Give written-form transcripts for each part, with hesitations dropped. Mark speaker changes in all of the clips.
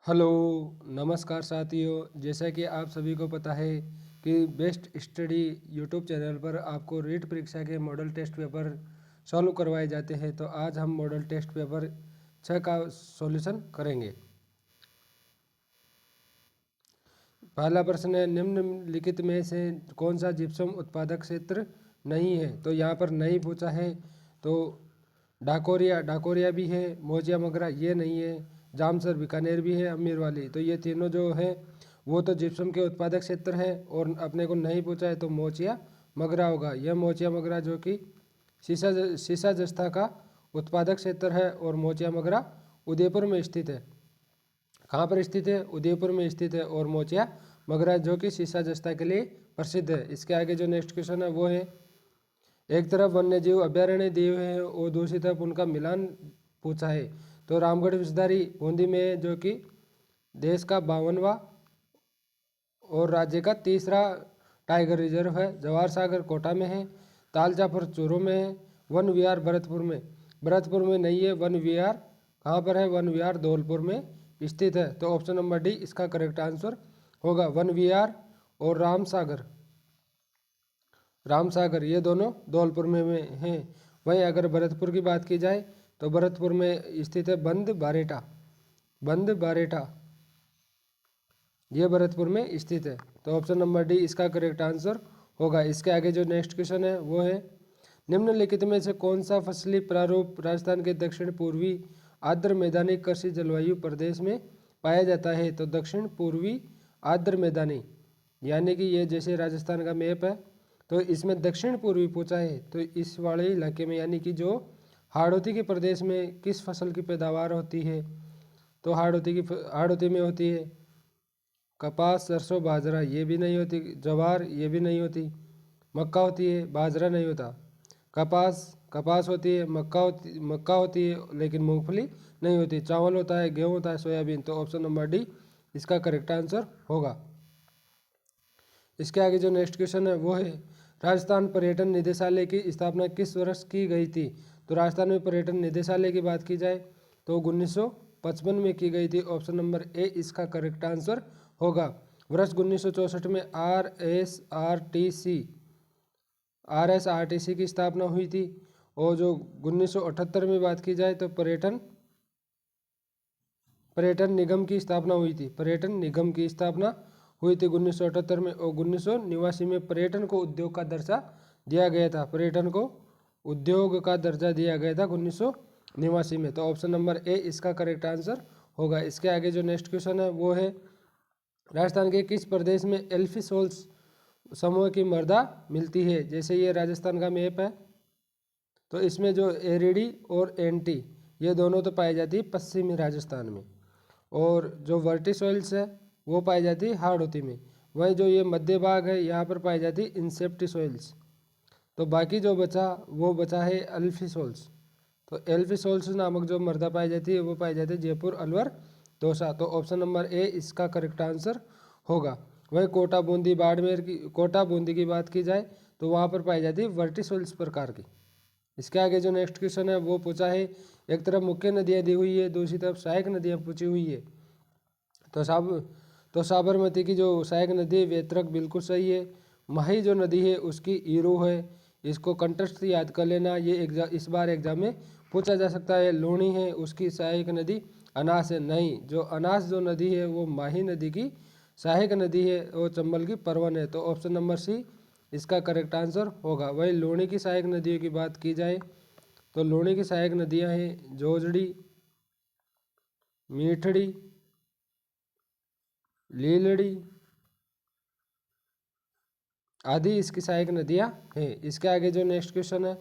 Speaker 1: Hello, नमस्कार साथियों। जैसा कि आप सभी को पता है कि बेस्ट स्टडी यूट्यूब चैनल पर आपको रीट परीक्षा के मॉडल टेस्ट पेपर सॉल्व करवाए जाते हैं। तो आज हम मॉडल टेस्ट पेपर 6 का सॉल्यूशन करेंगे। पहला प्रश्न है, निम्नलिखित में से कौन सा जिप्सम उत्पादक क्षेत्र नहीं है। तो यहाँ पर नहीं पूछा है। तो डाकोरिया भी है, मोजिया मगरा ये नहीं है, जामसर बीकानेर भी है, अमीर वाली। तो ये तीनों जो है वो तो जिप्सम के उत्पादक क्षेत्र है। और अपने को नहीं पूछा है तो मोचिया मगरा होगा। यह मोचिया मगरा जो कि सीसा जस्ता का उत्पादक क्षेत्र है। और मोचिया मगरा उदयपुर में स्थित है। कहाँ पर स्थित है? उदयपुर में स्थित है। और मोचिया मगरा जो कि सीसा जस्ता के लिए प्रसिद्ध है। इसके आगे जो नेक्स्ट क्वेश्चन है वो है, एक तरफ वन्य जीव अभ्यारण्य दिए हुए हैं और दूसरी तरफ उनका मिलान पूछा है। तो रामगढ़ विषधारी बूंदी में है जो कि देश का 52वां और राज्य का तीसरा टाइगर रिजर्व है। जवाहर सागर कोटा में है। ताल जाफर चूरू में है। वन विहार भरतपुर में नहीं है। वन विहार कहाँ पर है? वन विहार धौलपुर में स्थित है। तो ऑप्शन नंबर डी इसका करेक्ट आंसर होगा। वन विहार और रामसागर ये दोनों धौलपुर में हैं। वहीं अगर भरतपुर की बात की जाए तो भरतपुर में स्थित है बंद बारेठा ये भरतपुर में स्थित है। तो ऑप्शन नंबर डी इसका करेक्ट आंसर होगा। इसके आगे जो नेक्स्ट क्वेश्चन है वो है, निम्नलिखित में से कौन सा फसली प्रारूप राजस्थान के दक्षिण पूर्वी आर्द्र मैदानी कृषि जलवायु प्रदेश में पाया जाता है। तो दक्षिण पूर्वी आर्द्र मैदानी यानी कि ये जैसे राजस्थान का मैप है तो इसमें दक्षिण पूर्वी पूछा है। तो इस वाले इलाके में यानी कि जो हाड़ौती के प्रदेश में किस फसल की पैदावार होती है। तो हाड़ौती में होती है कपास, सरसों, बाजरा ये भी नहीं होती, ज्वार ये भी नहीं होती, मक्का होती है, बाजरा नहीं होता। कपास होती है, मक्का होती है लेकिन मूंगफली नहीं होती। चावल होता है, गेहूँ होता है, सोयाबीन। तो ऑप्शन नंबर डी इसका करेक्ट आंसर होगा। इसके आगे जो नेक्स्ट क्वेश्चन है वो है, राजस्थान पर्यटन निदेशालय की स्थापना किस वर्ष की गई थी। तो राजस्थान में पर्यटन निदेशालय की बात की जाए तो 1955 में की गई थी। ऑप्शन नंबर ए इसका करेक्ट आंसर होगा। वर्ष 1964 में आरएसआरटीसी की स्थापना हुई थी। और जो 1978 में बात की जाए तो पर्यटन निगम की स्थापना हुई थी। पर्यटन निगम की स्थापना हुई थी 1978 में। और 1989 में पर्यटन को उद्योग का दर्जा दिया गया था। पर्यटन को उद्योग का दर्जा दिया गया था 1989 में। तो ऑप्शन नंबर ए इसका करेक्ट आंसर होगा। इसके आगे जो नेक्स्ट क्वेश्चन है वो है, राजस्थान के किस प्रदेश में एल्फिसोल्स समूह की मृदा मिलती है। जैसे ये राजस्थान का मैप है तो इसमें जो एरिडी और एंटी ये दोनों तो पाई जाती है पश्चिमी राजस्थान में। और जो वर्टी सॉइल्स है वो पाई जाती है हाड़ौती में। वहीं जो ये मध्य भाग है यहाँ पर पाई जाती है इंसेप्टी सॉइल्स। तो बाकी जो बचा है एल्फिसोल्स। तो एल्फिसोल्स नामक जो मृदा पाई जाती है वो पाई जाती है जयपुर, अलवर, दौसा। तो ऑप्शन नंबर ए इसका करेक्ट आंसर होगा। वहीं कोटा बूंदी की बात की जाए तो वहाँ पर पाई जाती है वर्टिसोल्स प्रकार की। इसके आगे जो नेक्स्ट क्वेश्चन है वो पूछा है, एक तरफ मुख्य नदियाँ दी हुई है, दूसरी तरफ सहायक नदियाँ पूछी हुई है। तो साबरमती की जो सहायक नदी है वेत्रक बिल्कुल सही है। माही जो नदी है उसकी ईरू है। इसको कंटेस्ट याद कर लेना, ये इस बार एग्जाम में पूछा जा सकता है। लूणी है उसकी सहायक नदी अनास है। नहीं, जो नदी है वो माही नदी की सहायक नदी है। वो चंबल की परवन है। तो ऑप्शन नंबर सी इसका करेक्ट आंसर होगा। वही लूणी की सहायक नदियों की बात की जाए तो लूणी की सहायक नदियाँ हैं जोजड़ी, मीठड़ी, लीलड़ी आदि इसकी सहायक नदियाँ हैं। इसके आगे जो नेक्स्ट क्वेश्चन है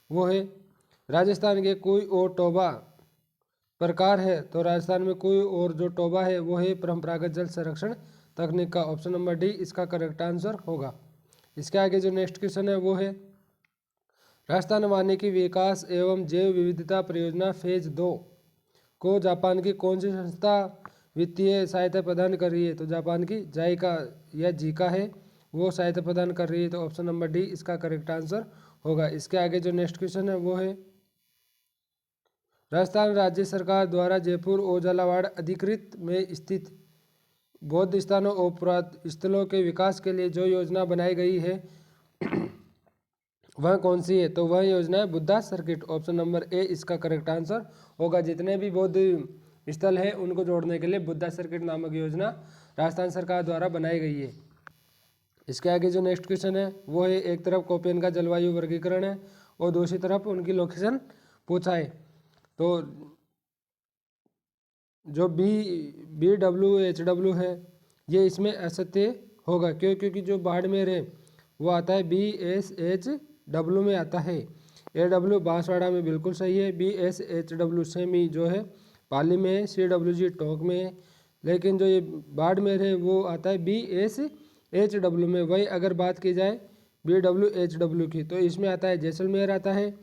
Speaker 1: वो है, राजस्थान के कोई और टोबा प्रकार है। तो राजस्थान में कोई और जो टोबा है वो है परंपरागत जल संरक्षण तकनीक का। ऑप्शन नंबर डी इसका करेक्ट आंसर होगा। इसके आगे जो नेक्स्ट क्वेश्चन है वो है, राजस्थान वानिकी विकास एवं जैव विविधता परियोजना फेज 2 को जापान की कौन सी संस्था वित्तीय सहायता प्रदान कर रही है। तो जापान की जाइका या जीका है वो सहायता प्रदान कर रही है। तो ऑप्शन नंबर डी इसका करेक्ट आंसर होगा। इसके आगे जो नेक्स्ट क्वेश्चन है वो है, राजस्थान राज्य सरकार द्वारा जयपुर और झालावाड़ अधिकृत में स्थित बौद्ध स्थानों और पुरातन स्थलों के विकास के लिए जो योजना बनाई गई है वह कौन सी है? तो वह योजना है Buddha circuit. Option number A इसका करेक्ट आंसर होगा। जितने भी बौद्ध स्थल है उनको जोड़ने के लिए बुद्धा सर्किट नामक योजना राजस्थान सरकार द्वारा बनाई गई है। इसके आगे जो नेक्स्ट क्वेश्चन है वो है, एक तरफ कोपेन का जलवायु वर्गीकरण है और दूसरी तरफ उनकी लोकेशन पूछा है। तो जो BWHW है ये इसमें असत्य होगा। क्यों? क्योंकि जो बाड़मेर है वो आता है BSHW में आता है। AW बांसवाड़ा में बिल्कुल सही है। BSHW सेमी जो है पाली में है। CWG टोंक में है। लेकिन जो ये बाड़मेर है वो आता है BSHW में। वही अगर बात की जाए BWHW की तो इसमें आता है जैसलमेर आता है,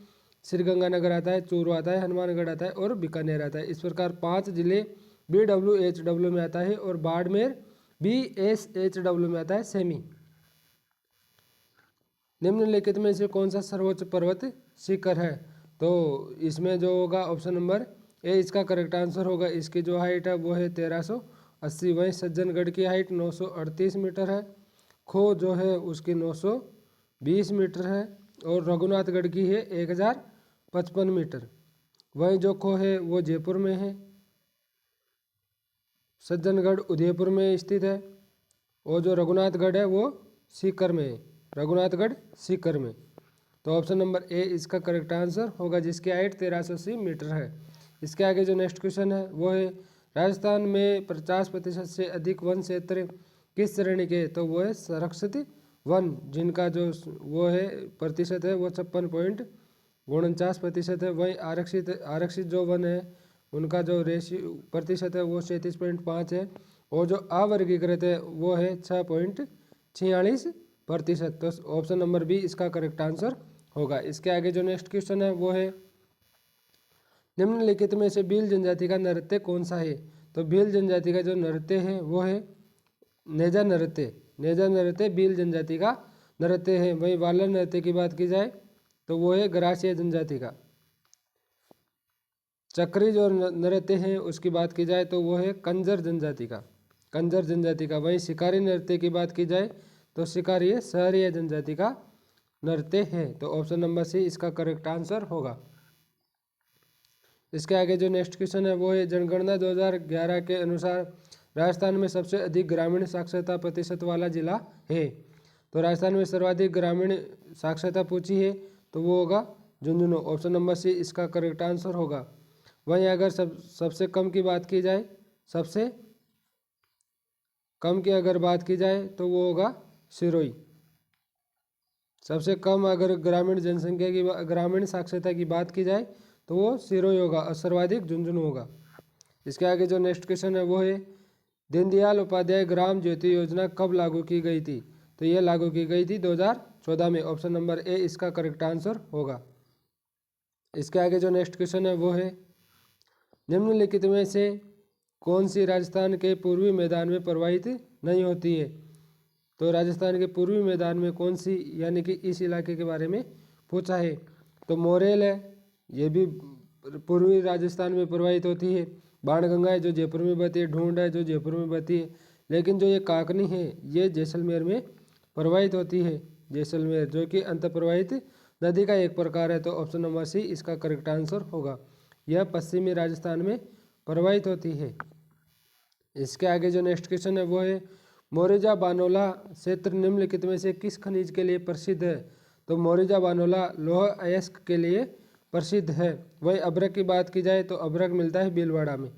Speaker 1: श्रीगंगानगर आता है, चूरू आता है, हनुमानगढ़ आता है और बीकानेर आता है। इस प्रकार 5 जिले BWHW में आता है और बाड़मेर BSHW में आता है सेमी। निम्नलिखित में से कौन सा सर्वोच्च पर्वत शिखर है? तो इसमें जो होगा ऑप्शन नंबर ए इसका करेक्ट आंसर होगा। इसकी जो हाइट है वो है 1380। वहीं सज्जनगढ़ की हाइट 938 मीटर है। खो जो है उसकी 920 मीटर है और रघुनाथगढ़ की है 1055 मीटर। वहीं जो खो है वो जयपुर में है। सज्जनगढ़ उदयपुर में स्थित है और जो रघुनाथगढ़ है वो सीकर में है। रघुनाथगढ़ सीकर में। तो ऑप्शन नंबर ए इसका करेक्ट आंसर होगा जिसकी हाइट 1380 मीटर है। इसके आगे जो नेक्स्ट क्वेश्चन है वो है, राजस्थान में 50% से अधिक वन क्षेत्र किस श्रेणी के? तो वो है संरक्षित वन, जिनका जो वो है प्रतिशत है वो 56.49% है। वहीं आरक्षित जो वन है उनका जो रेशियो प्रतिशत है वो 37.5 है और जो अवर्गीकृत है वो है 6.46%। तो ऑप्शन नंबर बी इसका करेक्ट आंसर होगा। इसके आगे जो नेक्स्ट क्वेश्चन है वो है, निम्नलिखित में से भील जनजाति का नृत्य कौन सा है? तो भील जनजाति का जो नृत्य है वो है नेजा नृत्य। नेजा नृत्य भील जनजाति का नृत्य है। वहीं वालर नृत्य की बात की जाए तो वो है गरासिया जनजाति का। चक्री जो नृत्य है उसकी बात की जाए तो वो है कंजर जनजाति का। कंजर जनजाति का। वहीं शिकारी नृत्य की बात की जाए तो शिकारी है सहरिया जनजाति का नृत्य है। तो ऑप्शन नंबर सी इसका करेक्ट आंसर होगा। इसके आगे जो नेक्स्ट क्वेश्चन है वो है, जनगणना 2011 के अनुसार राजस्थान में सबसे अधिक ग्रामीण साक्षरता प्रतिशत वाला जिला है। तो राजस्थान में सर्वाधिक ग्रामीण साक्षरता पूछी है तो वो होगा झुंझुनू। ऑप्शन नंबर सी इसका करेक्ट आंसर होगा। वहीं अगर सबसे कम की बात की जाए, सबसे कम की अगर बात की जाए तो वो होगा सिरोही। सबसे कम अगर ग्रामीण जनसंख्या की ग्रामीण साक्षरता की बात की जाए तो वो सिरोही होगा और सर्वाधिक झुंझुनू होगा। इसके आगे जो नेक्स्ट क्वेश्चन है वो है, दीनदयाल उपाध्याय ग्राम ज्योति योजना कब लागू की गई थी? तो ये लागू की गई थी 2014 में। ऑप्शन नंबर ए इसका करेक्ट आंसर होगा। इसके आगे जो नेक्स्ट क्वेश्चन है वो है, निम्नलिखित में से कौन सी राजस्थान के पूर्वी मैदान में प्रवाहित नहीं होती है? तो राजस्थान के पूर्वी मैदान में कौन सी, यानी कि इस इलाके के बारे में पूछा है। तो मोरेल है, ये भी पूर्वी राजस्थान में प्रवाहित होती है। बाणगंगा है जो जयपुर में बहती है। ढूंढ है जो जयपुर में बहती है। लेकिन जो ये काकनी है ये जैसलमेर में प्रवाहित होती है। जैसलमेर जो कि अंतःप्रवाहित नदी का एक प्रकार है। तो ऑप्शन नंबर सी इसका करेक्ट आंसर होगा। यह पश्चिमी राजस्थान में प्रवाहित होती है। इसके आगे जो नेक्स्ट क्वेश्चन है वो है, मोरिजा बानोला क्षेत्र निम्नलिखित में से किस खनिज के लिए प्रसिद्ध है? तो मोरिजा बानोला लौह अयस्क के लिए प्रसिद्ध है। वही अभ्रक की बात की जाए तो अभ्रक मिलता है भीलवाड़ा में।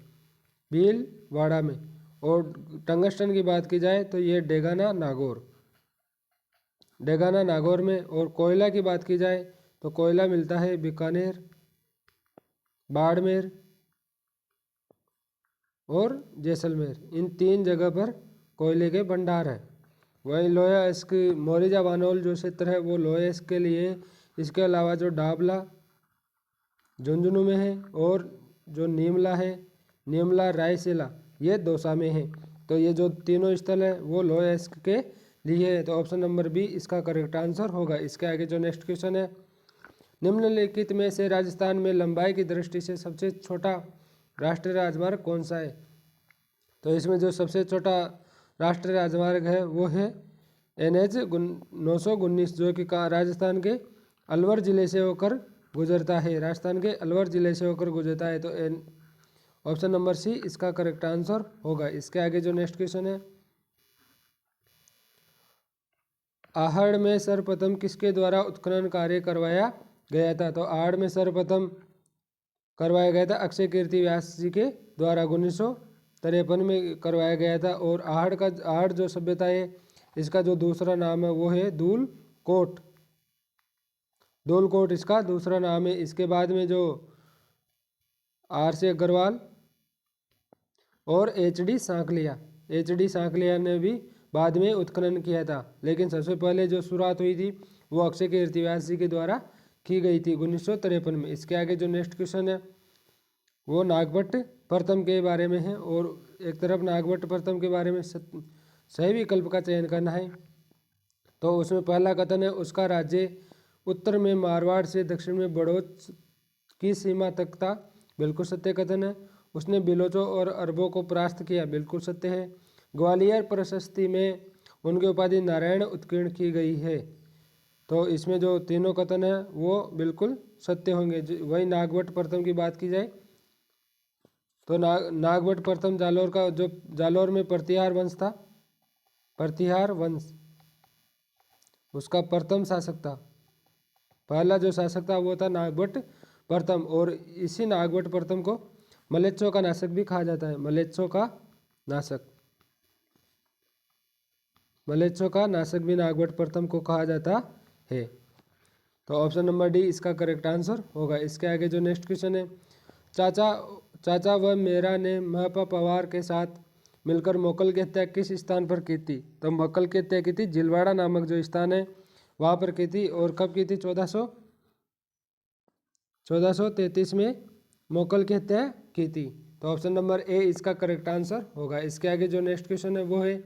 Speaker 1: भीलवाड़ा में। और टंगस्टन की बात की जाए तो ये डेगाना नागौर, डेगाना नागौर में। और कोयला की बात की जाए तो कोयला मिलता है बीकानेर, बाड़मेर और जैसलमेर। इन 3 जगह पर कोयले के भंडार हैं। वहीं लोया अयस्क मोरिजा बानोल जो क्षेत्र है वो लोया अयस्क के लिए। इसके अलावा जो डाबला झुंझुनू में है और जो नीमला है, नीमला रायसेला, ये दौसा में है। तो ये जो तीनों स्थल है वो लोया अयस्क के लिए है। तो ऑप्शन नंबर बी इसका करेक्ट आंसर होगा। इसके आगे जो नेक्स्ट क्वेश्चन है, निम्नलिखित में से राजस्थान में लंबाई की दृष्टि से सबसे छोटा राष्ट्रीय राजमार्ग कौन सा है? तो इसमें जो सबसे छोटा राष्ट्रीय राजमार्ग है वो है NH 919, जो कि राजस्थान के अलवर जिले से होकर गुजरता है। राजस्थान के अलवर जिले से होकर गुजरता है। तो ऑप्शन नंबर सी इसका करेक्ट आंसर होगा। इसके आगे जो नेक्स्ट क्वेश्चन है, आहड़ में सर्वप्रथम किसके द्वारा उत्खनन कार्य करवाया गया था? तो आहड़ में सर्वप्रथम करवाया गया था अक्षय कीर्ति व्यास जी के द्वारा 1953 में करवाया गया था। और आहड़ जो सभ्यता है इसका जो दूसरा नाम है वो है धूलकोट। धूलकोट इसका दूसरा नाम है। इसके बाद में जो RC अग्रवाल और HD सांकलिया ने भी बाद में उत्खनन किया था, लेकिन सबसे पहले जो शुरुआत हुई थी वो अक्षय कीर्ति व्यास जी के द्वारा की गई थी 1953 में। इसके आगे जो नेक्स्ट क्वेश्चन है वो नागभट्ट प्रथम के बारे में है, और एक तरफ नागभट्ट प्रथम के बारे में सही विकल्प का चयन करना है। तो उसमें पहला कथन है उसका राज्य उत्तर में मारवाड़ से दक्षिण में बड़ौद की सीमा तक था, बिल्कुल सत्य कथन है। उसने बिलोचों और अरबों को परास्त किया, बिल्कुल सत्य है। ग्वालियर प्रशस्ति में उनकी उपाधि नारायण उत्कीर्ण की गई है। तो इसमें जो तीनों कथन है वो बिल्कुल सत्य होंगे। वही नागभट्ट प्रथम की बात की जाए तो नागभट्ट प्रथम जालोर का जो जालोर में प्रतिहार वंश था, प्रतिहार वंश उसका प्रथम शासक था। पहला जो शासक था वो था नागभट्ट प्रथम, और इसी नागभट्ट प्रथम को मलेच्छों का नाशक भी कहा जाता है। मलेच्छों का नाशक भी नागभट्ट प्रथम को कहा जाता है। तो ऑप्शन नंबर डी इसका करेक्ट आंसर होगा। इसके आगे जो नेक्स्ट क्वेश्चन है, चाचा व मेरा ने महपा पवार के साथ मिलकर मोकल की हत्या किस स्थान पर की थी? तो मोकल की हत्या की थी जिलवाड़ा नामक जो स्थान है वहाँ पर की थी। और कब की थी? 1433 में मोकल की हत्या की थी। तो ऑप्शन नंबर ए इसका करेक्ट आंसर होगा। इसके आगे जो नेक्स्ट क्वेश्चन है वो है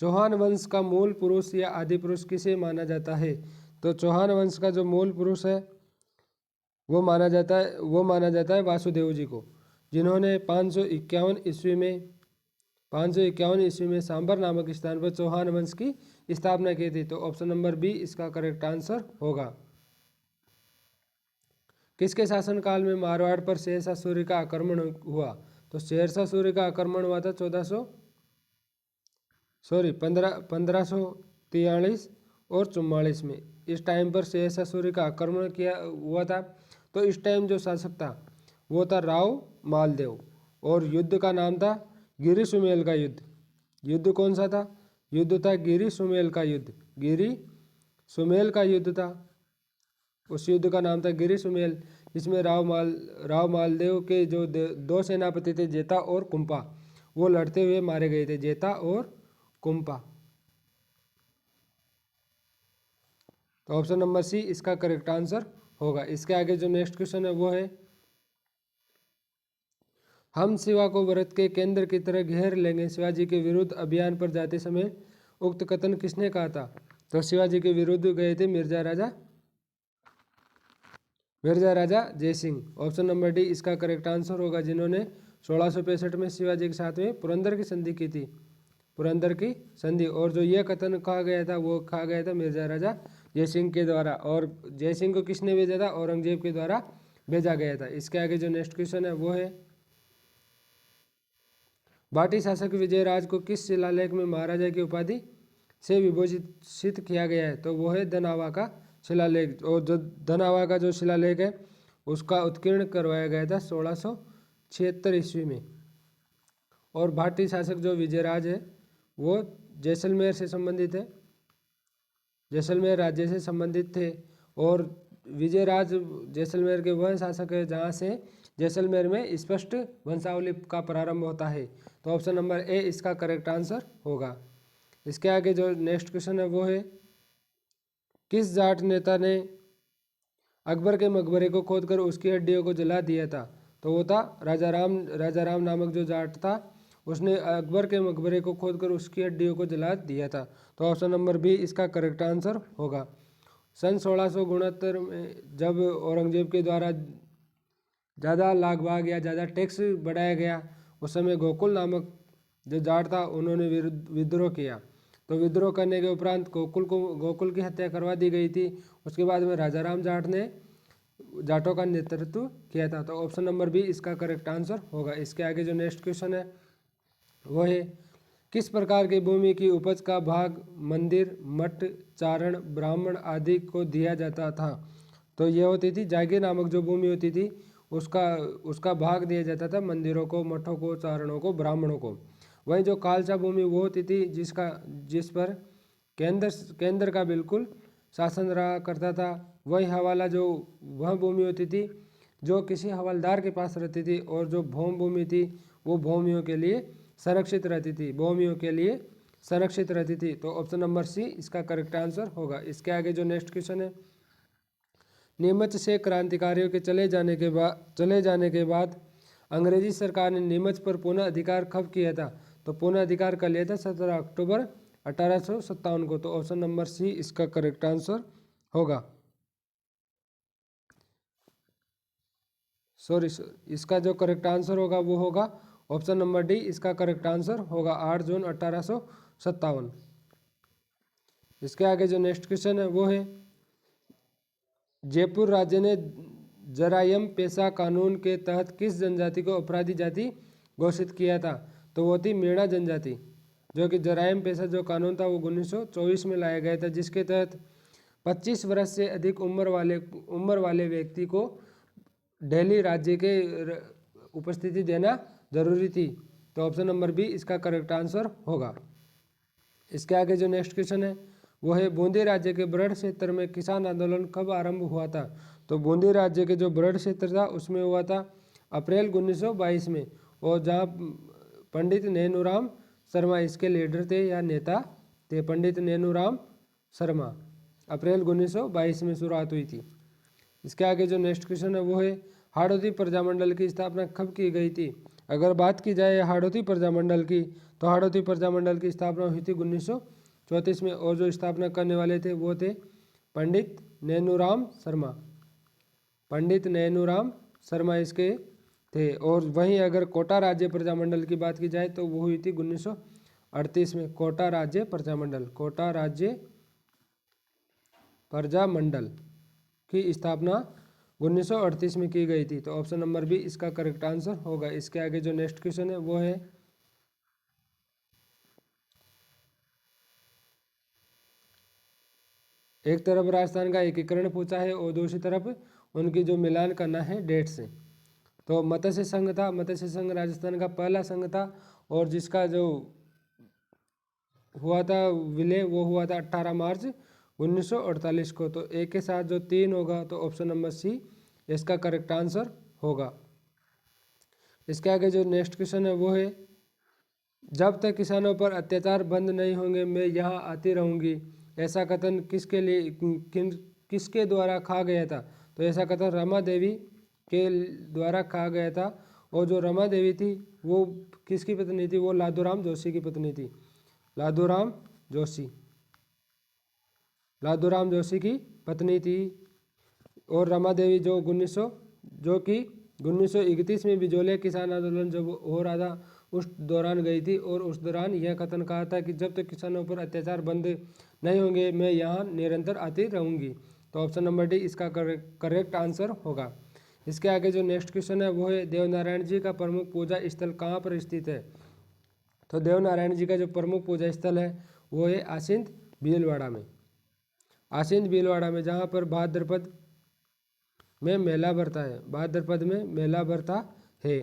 Speaker 1: चौहान वंश का मूल पुरुष या आदि पुरुष किसे माना जाता है? तो चौहान वंश का जो मूल पुरुष है वो माना जाता है वासुदेव जी को, जिन्होंने 551 ईस्वी में सांबर नामक स्थान पर चौहान वंश की स्थापना की थी। तो ऑप्शन नंबर बी इसका करेक्ट आंसर होगा। किसके शासनकाल में मारवाड़ पर शेरशाह सूरी का आक्रमण हुआ? तो शेरशाह सूरी का आक्रमण हुआ था 1543 और 44 में। इस टाइम पर शेरशाह सूरी का आक्रमण हुआ था। तो इस टाइम जो शासक था वो था राव मालदेव, और युद्ध का नाम था गिरी सुमेल का युद्ध। युद्ध कौन सा था? युद्ध था गिरी सुमेल का युद्ध। गिरी सुमेल का युद्ध था, उस युद्ध का नाम था गिरी सुमेल, जिसमें राव मालदेव के जो दो सेनापति थे जेता और कुंपा, वो लड़ते हुए मारे गए थे, जेता और कुंपा। तो ऑप्शन नंबर सी इसका करेक्ट आंसर होगा। इसके आगे जो नेक्स्ट क्वेश्चन है वो है हम शिवा को व्रत के केंद्र की तरह घेर लेंगे शिवाजी के विरुद्ध अभियान पर जाते समय उक्त कथन किसने कहा था? तो शिवाजी के विरुद्ध गए थे मिर्जा राजा जयसिंह। ऑप्शन नंबर डी इसका करेक्ट आंसर होगा, जिन्होंने 1665 में शिवाजी के साथ में पुरंदर की संधि की थी, पुरंदर की संधि। और जो यह कथन कहा गया था वो कहा गया था मिर्जा राजा जयसिंह के द्वारा। और जयसिंह को किसने भेजा था? औरंगजेब के द्वारा भेजा गया था। इसके आगे जो नेक्स्ट क्वेश्चन है वो है बाटी शासक विजयराज को किस शिलालेख में महाराजा की उपाधि से विभूषित किया गया है? तो वो है धनावा का शिलालेख। और जो धनावा का जो शिलालेख है उसका उत्कीर्ण करवाया गया था 1676 ईस्वी में। और भाटी शासक जो विजयराज है वो जैसलमेर से संबंधित है, जैसलमेर राज्य से संबंधित थे। और विजयराज जैसलमेर के वह शासक है जहाँ से जैसलमेर में स्पष्ट वंशावली का प्रारंभ होता है। तो ऑप्शन नंबर ए इसका करेक्ट आंसर होगा। इसके आगे जो नेक्स्ट क्वेश्चन है वो है किस जाट नेता ने अकबर के मकबरे को खोदकर उसकी हड्डियों को जला दिया था? तो वो था राजा राम नामक जो जाट था, उसने अकबर के मकबरे को खोदकर उसकी हड्डियों को जला दिया था। तो ऑप्शन नंबर बी इसका करेक्ट आंसर होगा। सन 1669 में जब औरंगजेब के द्वारा ज़्यादा लागबाग या ज़्यादा टैक्स बढ़ाया गया, उस समय गोकुल नामक जो जाट था उन्होंने विद्रोह किया। तो विद्रोह करने के उपरांत गोकुल की हत्या करवा दी गई थी। उसके बाद में राजा राम जाट ने जाटों का नेतृत्व किया था। तो ऑप्शन नंबर बी इसका करेक्ट आंसर होगा। इसके आगे जो नेक्स्ट क्वेश्चन है वो है, किस प्रकार की भूमि की उपज का भाग मंदिर, मठ, चारण, ब्राह्मण आदि को दिया जाता था? तो ये होती थी जागीर नामक जो भूमि होती थी उसका भाग दिया जाता था मंदिरों को, मठों को, चारणों को, ब्राह्मणों को। वहीं जो खालसा भूमि वो होती थी जिस पर केंद्र का बिल्कुल शासन रहा करता था। वही हवाला जो वह भूमि होती थी जो किसी हवलदार के पास रहती थी, और जो भौम भूमि थी वो भूमियों के लिए संरक्षित रहती थी, भूमियों के लिए संरक्षित रहती थी। तो ऑप्शन नंबर सी इसका करेक्ट आंसर होगा। इसके आगे जो नेक्स्ट क्वेश्चन है, नीमच से क्रांतिकारियों के चले जाने के बाद अंग्रेजी सरकार ने नीमच पर पुनः अधिकार कब किया था? तो पुनः अधिकार कर लिया था 17 अक्टूबर 1857 को। तो ऑप्शन नंबर सी इसका करेक्ट आंसर होगा। सॉरी, इसका जो करेक्ट आंसर होगा वो होगा ऑप्शन नंबर डी, इसका करेक्ट आंसर होगा 8 जून 1857। इसके आगे जो नेक्स्ट क्वेश्चन है वो है, जयपुर राज्य ने जरायम पेशा कानून के तहत किस जनजाति को अपराधी जाति घोषित किया था? तो वो थी मेड़ा जनजाति, जो कि जरायम पेशा जो कानून था वो 1924 में लाया गया था, जिसके तहत 25 वर्ष से अधिक उम्र वाले व्यक्ति को दिल्ली राज्य के उपस्थिति देना जरूरी थी। तो ऑप्शन नंबर बी इसका करेक्ट आंसर होगा। इसके आगे जो नेक्स्ट क्वेश्चन है वो है, बूंदी राज्य के बरड़ क्षेत्र में किसान आंदोलन कब आरंभ हुआ था? तो बूंदी राज्य के जो बरड़ क्षेत्र था उसमें हुआ था अप्रैल 1922 में, और जहाँ पंडित नेनूराम शर्मा इसके लीडर थे या नेता थे। पंडित नेनूराम शर्मा, अप्रैल 1922 में शुरुआत हुई थी। इसके आगे जो नेक्स्ट क्वेश्चन है वो है, हाड़ौती प्रजामंडल की स्थापना कब की गई थी? अगर बात की जाए हाड़ौती प्रजामंडल की, तो हाड़ौती प्रजामंडल की स्थापना हुई थी 1934 में, और जो स्थापना करने वाले थे वो थे पंडित नेनूराम शर्मा। पंडित नेनूराम शर्मा इसके थे। और वहीं अगर कोटा राज्य प्रजामंडल की बात की जाए तो वो हुई थी 1938 में। कोटा राज्य प्रजामंडल की स्थापना 1938 में की गई थी। तो ऑप्शन नंबर बी इसका करेक्ट आंसर होगा। इसके आगे जो नेक्स्ट क्वेश्चन है वो है, एक तरफ राजस्थान का एकीकरण पूछा है और दूसरी तरफ उनकी जो मिलान करना है डेट से। तो मत्स्य संघ था, मत्स्य संघ राजस्थान का पहला संघ था, और जिसका जो हुआ था विलय वो हुआ था 18 मार्च 1948 को। तो एक के साथ जो 3 होगा तो ऑप्शन नंबर सी इसका करेक्ट आंसर होगा। इसके आगे जो नेक्स्ट क्वेश्चन है वो है, जब तक किसानों पर अत्याचार बंद नहीं होंगे मैं यहाँ आती रहूँगी, ऐसा कथन किसके द्वारा कहा गया था? तो ऐसा कथन रमा देवी के द्वारा कहा गया था। और जो रमा देवी थी वो किसकी पत्नी थी? वो लादूराम जोशी की पत्नी थी। लादूराम जोशी की पत्नी थी। और रमा देवी जो कि 1931 में बिजोलिया किसान आंदोलन जब हो रहा था उस दौरान गई थी, और उस दौरान यह कथन कहा था कि जब तक किसानों पर अत्याचार बंद नहीं होंगे मैं यहाँ निरंतर आती रहूँगी। तो ऑप्शन नंबर डी इसका करेक्ट आंसर होगा। इसके आगे जो नेक्स्ट क्वेश्चन है वो है, देवनारायण जी का प्रमुख पूजा स्थल कहाँ पर स्थित है? तो देवनारायण जी का जो प्रमुख पूजा स्थल है वो है आसिंद भीलवाड़ा में। आसिंद भीलवाड़ा में, जहाँ पर भाद्रपद में मेला भरता है।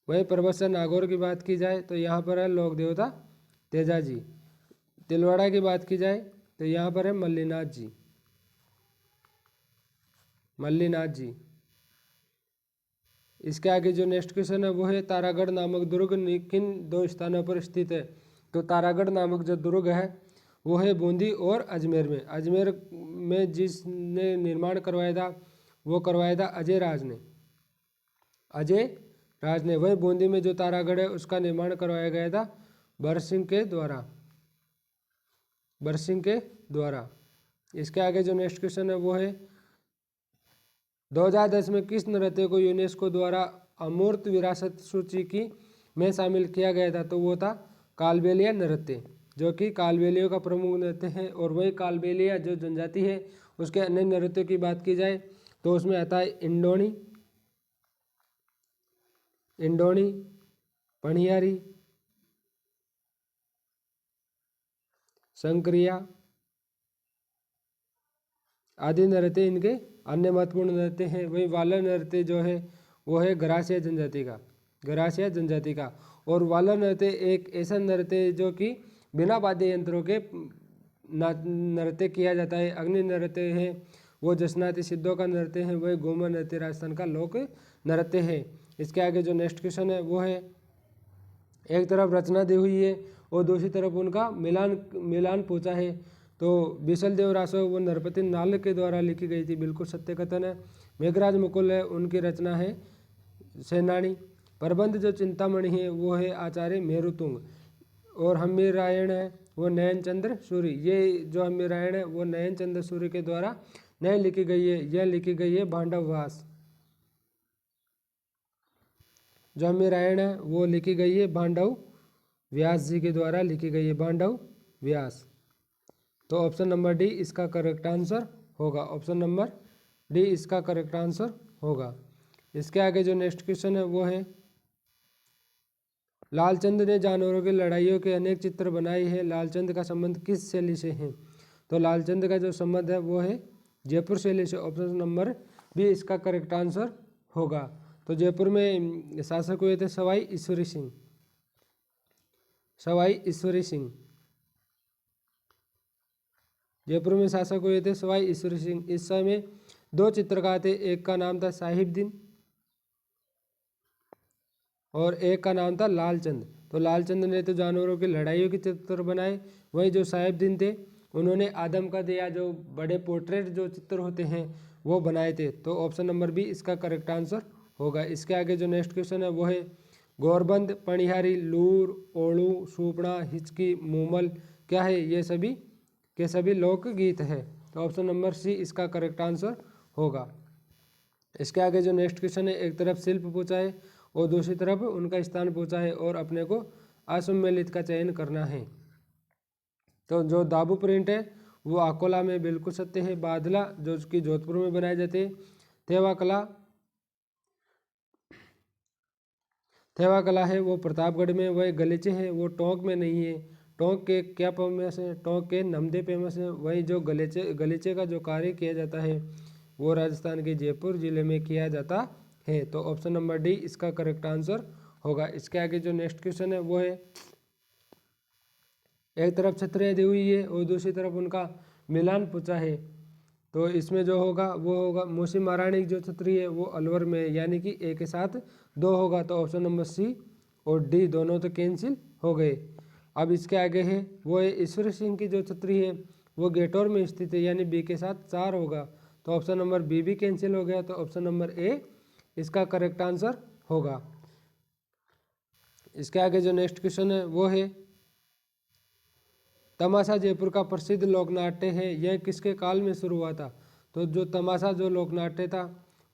Speaker 1: वहीं परबतसर नागौर की बात की जाए तो यहाँ पर है लोक देवता तेजाजी। तिलवाड़ा की बात की जाए तो यहाँ पर है मल्लीनाथ जी। इसके आगे जो नेक्स्ट क्वेश्चन है वो है, तारागढ़ नामक दुर्ग किन 2 स्थानों पर स्थित है? तो तारागढ़ नामक जो दुर्ग है वो है बूंदी और अजमेर में। अजमेर में जिसने निर्माण करवाया था वो करवाया था अजय राज ने। वही बूंदी में जो तारागढ़ है उसका निर्माण करवाया गया था बरसिंह के द्वारा। इसके आगे जो नेक्स्ट क्वेश्चन है वो है 2010 में किस नृत्य को यूनेस्को द्वारा अमूर्त विरासत सूची की में शामिल किया गया था? तो वो था कालबेलिया नृत्य, जो कि कालबेलियों का प्रमुख नृत्य है। और वही कालबेलिया जो जनजाति है उसके अन्य नृत्यों की बात की जाए तो उसमें आता है इंडोनी, पणियारी, संक्रिया आदि नृत्य इनके अन्य महत्वपूर्ण नृत्य हैं। वही वाला नृत्य जो है वो है गरासिया जनजाति का। और वाला नृत्य एक ऐसा नृत्य है जो कि बिना वाद्य यंत्रों के नृत्य किया जाता है। अग्नि नृत्य है वो जसनाती सिद्धों का नृत्य है। वही घूमर नृत्य राजस्थान का लोक नृत्य है। इसके आगे जो नेक्स्ट क्वेश्चन है वो है एक तरफ रचना दी हुई है और दूसरी तरफ उनका मिलान पूछा है। तो बिसल देव रासो वो नरपति नाल के द्वारा लिखी गई थी, बिल्कुल सत्य कथन है। मेघराज मुकुल है उनकी रचना है सेनानी। प्रबंध जो चिंतामणि है वो है आचार्य मेरुतुंग। और हम्मीर रायण है वो नयन चंद्र सूरी। ये जो हम्मीर रायण है वो नयन चंद्र सूरी के द्वारा नहीं लिखी गई है, यह लिखी गई है भांडववास। जो हम्मीर रायण है वो लिखी गई है भांडव व्यास जी के द्वारा लिखी गई है, भांडव व्यास। तो ऑप्शन नंबर डी इसका करेक्ट आंसर होगा। ऑप्शन नंबर डी इसका करेक्ट आंसर होगा। इसके आगे जो नेक्स्ट क्वेश्चन है वो है लालचंद ने जानवरों की लड़ाइयों के अनेक चित्र बनाए हैं। लालचंद का संबंध किस शैली से है? तो लालचंद का जो संबंध है वो है जयपुर शैली से। ऑप्शन नंबर बी इसका करेक्ट आंसर होगा। तो जयपुर में शासक हुए थे सवाई ईश्वरी सिंह। जयपुर में शासक हुए थे सवाई ईश्वरी सिंह। इस समय दो चित्रकार थे, एक का नाम था साहिबदीन और एक का नाम था लालचंद। तो लालचंद ने तो जानवरों की लड़ाइयों के चित्र बनाए। वही जो साहिबदीन थे उन्होंने आदम का दिया जो बड़े पोर्ट्रेट जो चित्र होते हैं वो बनाए थे। तो ऑप्शन नंबर बी इसका करेक्ट आंसर होगा। इसके आगे जो नेक्स्ट क्वेश्चन है वो है गौरबंद, पणिहारी, लूर, ओड़ू, सूपड़ा, हिचकी, मूमल क्या है? ये सभी के सभी लोकगीत है। तो ऑप्शन नंबर सी इसका करेक्ट आंसर होगा। इसके आगे जो नेक्स्ट क्वेश्चन है एक तरफ शिल्प पूछा है और दूसरी तरफ उनका स्थान पूछा है और अपने को असम्मिलित का चयन करना है। तो जो दाबू प्रिंट है वो अकोला में, बिल्कुल सत्य है। बादला जो कि जोधपुर में बनाए जाते हैं। थेवा कला है वो प्रतापगढ़ में। वही गलीचे है वो टोंक में नहीं है। टोंक के क्या फेमस है? टोंक के नमदे फेमस है। वही जो गलीचे का जो कार्य किया जाता है वो राजस्थान के जयपुर जिले में किया जाता है। तो ऑप्शन नंबर डी इसका करेक्ट आंसर होगा। इसके आगे जो नेक्स्ट क्वेश्चन है वो है एक तरफ छतरियाँ दी हुई है और दूसरी तरफ उनका मिलान पूछा है। तो इसमें जो होगा वो होगा मौसी महारानी जो छतरी है वो अलवर में, यानी कि एक के साथ दो होगा। तो ऑप्शन नंबर सी और डी दोनों तो कैंसिल हो गए। अब इसके आगे है वो है ईश्वर सिंह की जो छतरी है वो गेटौर में स्थित है, यानी बी के साथ 4 होगा। तो ऑप्शन नंबर बी भी कैंसिल हो गया। तो ऑप्शन नंबर ए इसका करेक्ट आंसर होगा। इसके आगे जो नेक्स्ट क्वेश्चन है वो है तमाशा जयपुर का प्रसिद्ध लोकनाट्य है, यह किसके काल में शुरू हुआ था? तो जो तमाशा जो लोकनाट्य था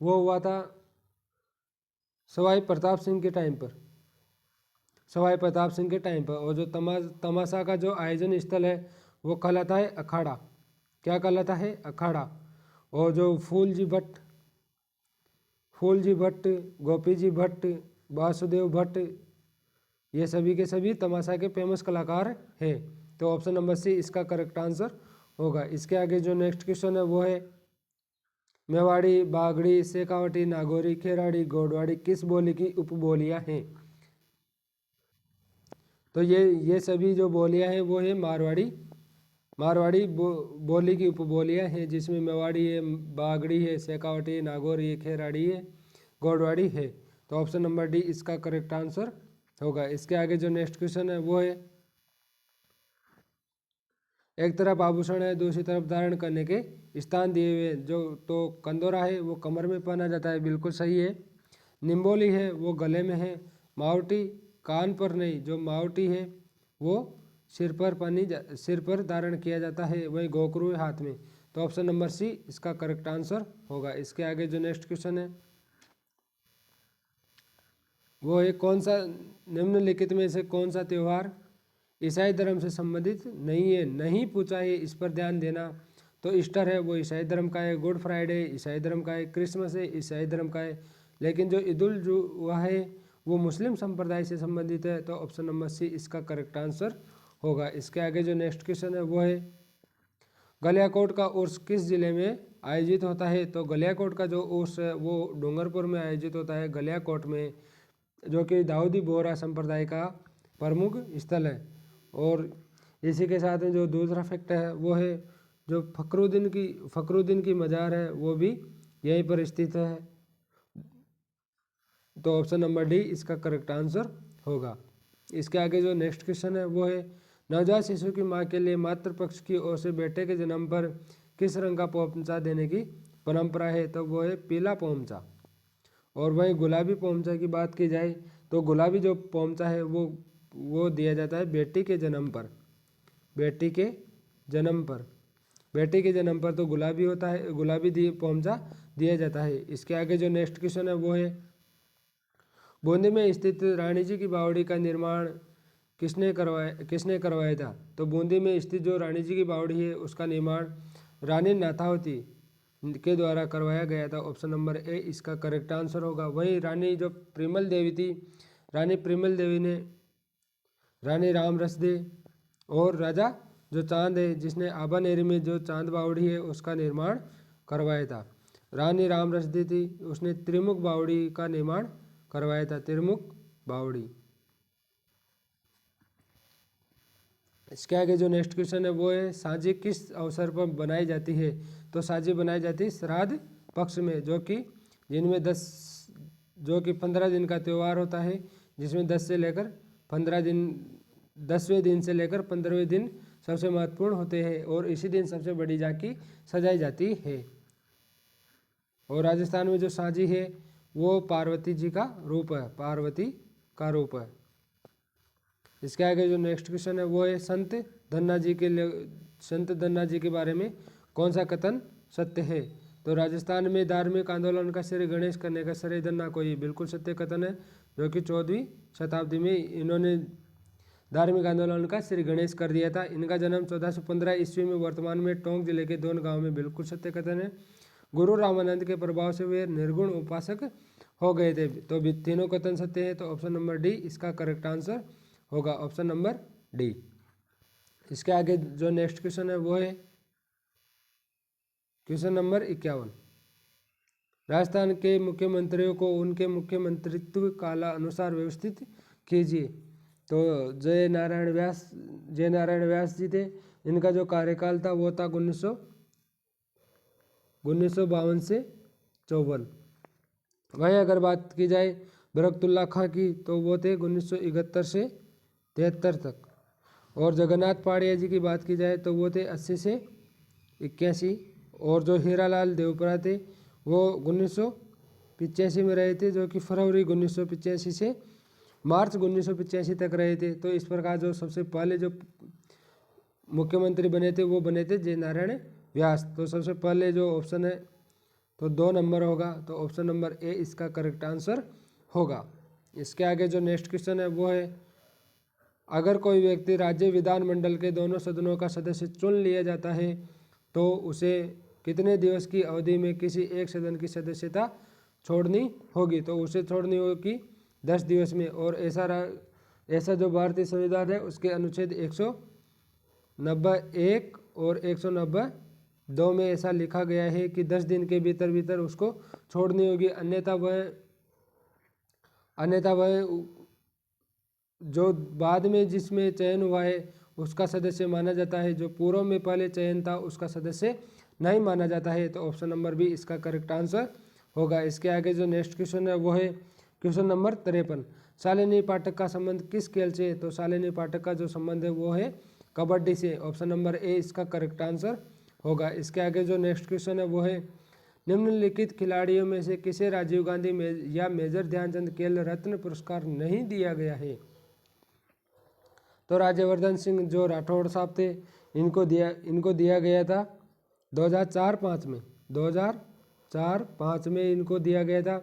Speaker 1: वो हुआ था सवाई प्रताप सिंह के टाइम पर। और जो तमाशा का जो आयोजन स्थल है वो कहलाता है अखाड़ा। क्या कहलाता है? अखाड़ा। और जो फूलजी भट्ट, गोपीजी भट्ट, वासुदेव भट्ट ये सभी के सभी तमाशा के फेमस कलाकार हैं। तो ऑप्शन नंबर सी इसका करेक्ट आंसर होगा। इसके आगे जो नेक्स्ट क्वेश्चन है वो है मेवाड़ी, बागड़ी, शेखावटी, नागौरी, खेराड़ी, गोडवाड़ी किस बोली की उपबोलियां हैं? तो ये सभी जो बोलियां हैं वो है मारवाड़ी बोली की उपबोलियां हैं, जिसमें मेवाड़ी है, बागड़ी है, शेखावटी है, नागौरी है, खेराड़ी है, गोडवाड़ी है। तो ऑप्शन नंबर डी इसका करेक्ट आंसर होगा। इसके आगे जो नेक्स्ट क्वेश्चन है वो है एक तरफ आभूषण है दूसरी तरफ धारण करने के स्थान दिए हुए, जो तो कंदोरा है वो कमर में पहना जाता है, बिल्कुल सही है। निम्बोली है वो गले में है। मावटी कान पर नहीं, जो मावटी है वो सिर पर धारण किया जाता है। वही गोकरू है हाथ में। तो ऑप्शन नंबर सी इसका करेक्ट आंसर होगा। इसके आगे जो नेक्स्ट क्वेश्चन है वो है कौन सा निम्नलिखित में से कौन सा त्यौहार ईसाई धर्म से संबंधित नहीं है। नहीं पूछा है, इस पर ध्यान देना। तो ईस्टर है वो ईसाई धर्म का है, गुड फ्राइडे ईसाई धर्म का है, क्रिसमस है ईसाई धर्म का है, लेकिन जो ईद उल जुहा है वो मुस्लिम संप्रदाय से संबंधित है। तो ऑप्शन नंबर सी इसका करेक्ट आंसर होगा। इसके आगे जो नेक्स्ट क्वेश्चन है वो है गलियाकोट का उर्स किस जिले में आयोजित होता है। तो गलियाकोट का जो उर्स है वो डूंगरपुर में आयोजित होता है, गलियाकोट में, जो कि दाऊदी बोहरा संप्रदाय का प्रमुख स्थल है। और इसी के साथ में जो दूसरा फैक्ट है वो है जो फखरुद्दीन की मज़ार है वो भी यहीं पर स्थित है। तो ऑप्शन नंबर डी इसका करेक्ट आंसर होगा। इसके आगे जो नेक्स्ट क्वेश्चन है वो है नवजात शिशु की मां के लिए मातृपक्ष की ओर से बेटे के जन्म पर किस रंग का पोमचा देने की परंपरा है। तो वो है पीला पोमचा। और वहीं गुलाबी पोमचा की बात की जाए तो गुलाबी जो पोमचा है वो दिया जाता है बेटी के जन्म पर। बेटी के जन्म पर तो गुलाबी होता है, गुलाबी पोमचा दिया जाता है। इसके आगे जो नेक्स्ट क्वेश्चन है वो है बूंदी में स्थित रानी जी की बावड़ी का निर्माण किसने करवाया था। तो बूंदी में स्थित जो रानी जी की बावड़ी है उसका निर्माण रानी नाथावती के द्वारा करवाया गया था। ऑप्शन नंबर ए इसका करेक्ट आंसर होगा। वहीं रानी जो प्रिमल देवी थी, रानी प्रिमल देवी ने रानी राम रसदे और राजा जो चांद है जिसने आबानेरी में जो चांद बावड़ी है उसका निर्माण करवाया था। रानी राम रसदे थी, उसने त्रिमुख बावड़ी का निर्माण करवाया था, त्रिमुख बावड़ी। इसके आगे जो नेक्स्ट क्वेश्चन है वो है साझी किस अवसर पर बनाई जाती है। तो साझी बनाई जाती है श्राद्ध पक्ष में, जो कि 15 दिन का त्यौहार होता है, जिसमें 10वें दिन से लेकर 15वें दिन सबसे महत्वपूर्ण होते हैं और इसी दिन सबसे बड़ी झांकी सजाई जाती है। और राजस्थान में जो साझी है वो पार्वती जी का रूप है, पार्वती का रूप है। इसके आगे जो नेक्स्ट क्वेश्चन है वो है संत धन्ना जी के बारे में कौन सा कथन सत्य है। तो राजस्थान में धार्मिक आंदोलन का श्री गणेश करने का श्री धन्ना को ये बिल्कुल सत्य कथन है, जो कि 14वीं शताब्दी में इन्होंने धार्मिक आंदोलन का श्री गणेश कर दिया था। इनका जन्म 1415 ईस्वी में वर्तमान में टोंक जिले के दोन गाँव में, बिल्कुल सत्य कथन है। गुरु रामानंद के प्रभाव से वे निर्गुण उपासक हो गए थे। तो तीनों कथन सत्य है। तो ऑप्शन नंबर डी इसका करेक्ट आंसर होगा, ऑप्शन नंबर डी। इसके आगे जो नेक्स्ट क्वेश्चन है वो है क्वेश्चन नंबर 51। राजस्थान के मुख्यमंत्रियों को उनके मुख्यमंत्रित्व काला अनुसार व्यवस्थित कीजिए। तो जय नारायण व्यास जी थे, इनका जो कार्यकाल था वो था 1952 से 54। वहीं अगर बात की जाए बरकतुल्ला खां की तो वो थे 1971 से 73 तक। और जगन्नाथ पहाड़िया जी की बात की जाए तो वो थे 80 से 81। और जो हीरालाल देवपरा थे वो 1985 में रहे थे, जो कि फरवरी 1985 से मार्च 1985 तक रहे थे। तो इस प्रकार जो सबसे पहले जो मुख्यमंत्री बने थे वो बने थे जय नारायण व्यास। तो सबसे पहले जो ऑप्शन है तो 2 नंबर होगा, तो ऑप्शन नंबर ए इसका करेक्ट आंसर होगा। इसके आगे जो नेक्स्ट क्वेश्चन है वो है अगर कोई व्यक्ति राज्य विधानमंडल के दोनों सदनों का सदस्य चुन लिया जाता है तो उसे कितने दिवस की अवधि में किसी एक सदन की सदस्यता छोड़नी होगी। तो उसे छोड़नी होगी 10 दिवस में। और ऐसा जो भारतीय संविधान है उसके अनुच्छेद 191 और 192 में ऐसा लिखा गया है कि 10 दिन के भीतर उसको छोड़नी होगी, अन्यथा वह जो बाद में जिसमें चयन हुआ है उसका सदस्य माना जाता है, जो पूर्व में पहले चयन था उसका सदस्य नहीं माना जाता है। तो ऑप्शन नंबर बी इसका करेक्ट आंसर होगा। इसके आगे जो नेक्स्ट क्वेश्चन है वो है क्वेश्चन नंबर 53। शालिनी पाठक का संबंध किस खेल से है। तो शालिनी पाठक का जो संबंध है वो है कबड्डी से, ऑप्शन नंबर ए इसका करेक्ट आंसर होगा। इसके आगे जो नेक्स्ट क्वेश्चन है वो है निम्नलिखित खिलाड़ियों में से किसे राजीव गांधी या मेजर ध्यानचंद खेल रत्न पुरस्कार नहीं दिया गया है। तो राज्यवर्धन सिंह जो राठौड़ साहब थे इनको दिया गया था 2004-5 में, 2004-5 में इनको दिया गया था।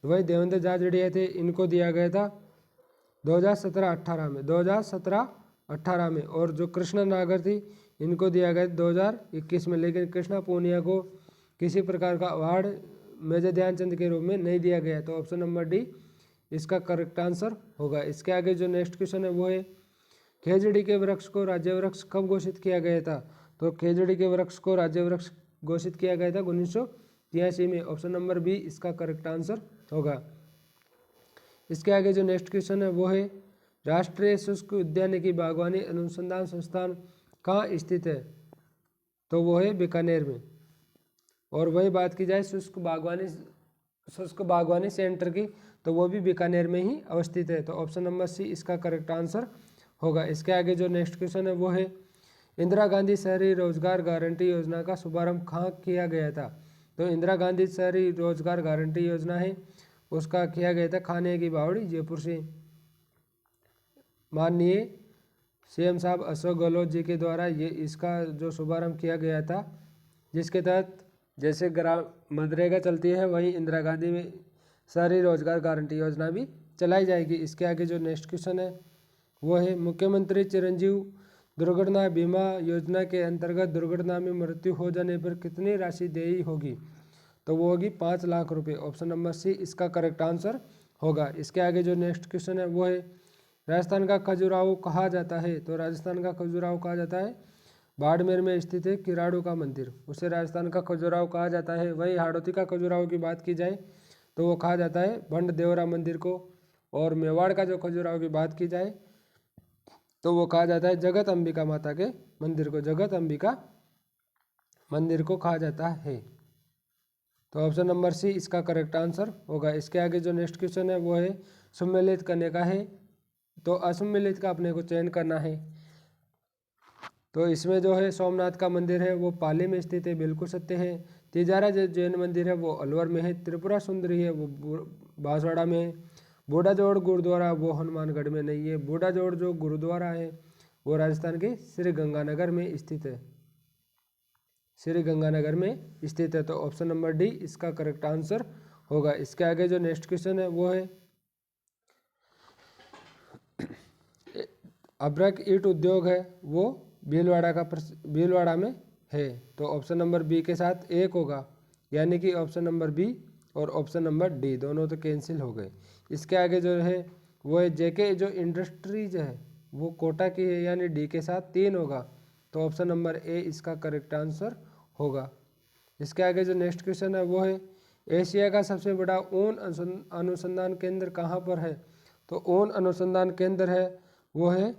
Speaker 1: वही देवेंद्र झाझड़िया थे, इनको दिया गया था 2017-18 में, 2017-18 में। और जो कृष्णा नागर थी इनको दिया गया 2021 में। लेकिन कृष्णा पूनिया को किसी प्रकार का अवार्ड मेजर ध्यानचंद के रूप में नहीं दिया गया। तो ऑप्शन नंबर डी इसका करेक्ट आंसर होगा। इसके आगे जो नेक्स्ट क्वेश्चन है वो है खेजड़ी के वृक्ष को राज्य वृक्ष कब घोषित किया गया था। तो खेजड़ी के वृक्ष को राज्य वृक्ष घोषित किया गया था 1983 में। ऑप्शन नंबर बी इसका करेक्ट आंसर होगा। इसके आगे जो नेक्स्ट क्वेश्चन है वो है राष्ट्रीय शुष्क उद्यानिकी बागवानी अनुसंधान संस्थान कहाँ स्थित है। तो वो है बीकानेर में। और वही बात की जाए शुष्क बागवानी सेंटर की, तो वो भी बीकानेर में ही अवस्थित है। तो ऑप्शन नंबर सी इसका करेक्ट आंसर होगा। इसके आगे जो नेक्स्ट क्वेश्चन है वो है इंदिरा गांधी शहरी रोजगार गारंटी योजना का शुभारंभ कहाँ किया गया था। तो इंदिरा गांधी शहरी रोजगार गारंटी योजना है उसका किया गया था खाने की बावड़ी जयपुर से। माननीय सीएम साहब अशोक गहलोत जी के द्वारा ये इसका जो शुभारंभ किया गया था, जिसके तहत जैसे मनरेगा चलती है वहीं इंदिरा गांधी में शहरी रोजगार गारंटी योजना भी चलाई जाएगी। इसके आगे जो नेक्स्ट क्वेश्चन है वो है मुख्यमंत्री चिरंजीव दुर्घटना बीमा योजना के अंतर्गत दुर्घटना में मृत्यु हो जाने पर कितनी राशि देय होगी। तो वो होगी 5 लाख रुपए। ऑप्शन नंबर सी इसका करेक्ट आंसर होगा। इसके आगे जो नेक्स्ट क्वेश्चन है वो है राजस्थान का खजुराहो कहा जाता है। तो राजस्थान का खजुराहो कहा जाता है बाड़मेर में स्थित है किराड़ू का मंदिर, उसे राजस्थान का खजुराहो कहा जाता है। वही हाड़ौती का खजुराहो की बात की जाए तो वो कहा जाता है भंड देवरा मंदिर को। और मेवाड़ का जो खजुराहो की बात की जाए तो वो कहा जाता है जगत अंबिका माता के मंदिर को, जगत अंबिका मंदिर को कहा जाता है। तो ऑप्शन नंबर सी इसका करेक्ट आंसर होगा। इसके आगे जो नेक्स्ट क्वेश्चन है वो है सम्मिलित करने का है, तो असम्मिलित का अपने को चयन करना है। तो इसमें जो है सोमनाथ का मंदिर है वो पाली में स्थित है, बिल्कुल सत्य है। तिजारा जो जैन मंदिर है वो अलवर में है। त्रिपुरा सुंदरी है वो बांसवाड़ा में है। बूढ़ा जोड़ गुरुद्वारा वो हनुमानगढ़ में नहीं है। बूढ़ा जोड़ जो गुरुद्वारा है वो राजस्थान के श्री गंगानगर में स्थित है, श्री गंगानगर में स्थित है। तो ऑप्शन नंबर डी इसका करेक्ट आंसर होगा। इसके आगे जो नेक्स्ट क्वेश्चन है वो है अब्रक ईट उद्योग है वो भीलवाड़ा में है। तो ऑप्शन नंबर बी के साथ 1 होगा, यानी कि ऑप्शन नंबर बी और ऑप्शन नंबर डी दोनों तो कैंसिल हो गए। इसके आगे जो है वो है जेके जो इंडस्ट्रीज है वो कोटा की है, यानी डी के साथ 3 होगा। तो ऑप्शन नंबर ए इसका करेक्ट आंसर होगा। इसके आगे जो नेक्स्ट क्वेश्चन है वो है एशिया का सबसे बड़ा ऊन अनुसंधान केंद्र कहाँ पर है। तो ऊन अनुसंधान केंद्र है वो है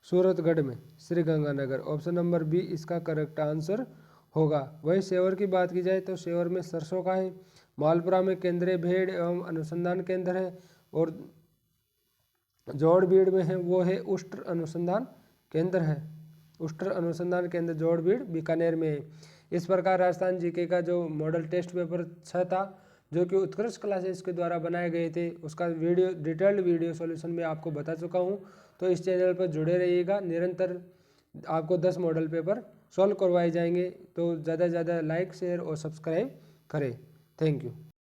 Speaker 1: सूरतगढ़ में, Sri Ganganagar. Option number B इसका करेक्ट आंसर होगा। वही सेवर की बात की जाए तो सेवर में सरसों का है। मालपुरा में केंद्रीय भेड़ एवं अनुसंधान केंद्र है। और जोड़बीड़ में है वो है उष्ट्र अनुसंधान केंद्र है। उष्ट्र अनुसंधान केंद्र जोड़बीड़ बीकानेर में है। इस प्रकार राजस्थान जीके का जो मॉडल टेस्ट पेपर 6 था जो कि उत्कृष्ट क्लासेस के द्वारा बनाए गए थे उसका वीडियो डिटेल्ड वीडियो सॉल्यूशन में आपको बता चुका हूं। तो इस चैनल पर जुड़े रहिएगा, निरंतर आपको 10 मॉडल पेपर सॉल्व करवाए जाएंगे। तो ज़्यादा से ज़्यादा लाइक शेयर और सब्सक्राइब करें। Thank you.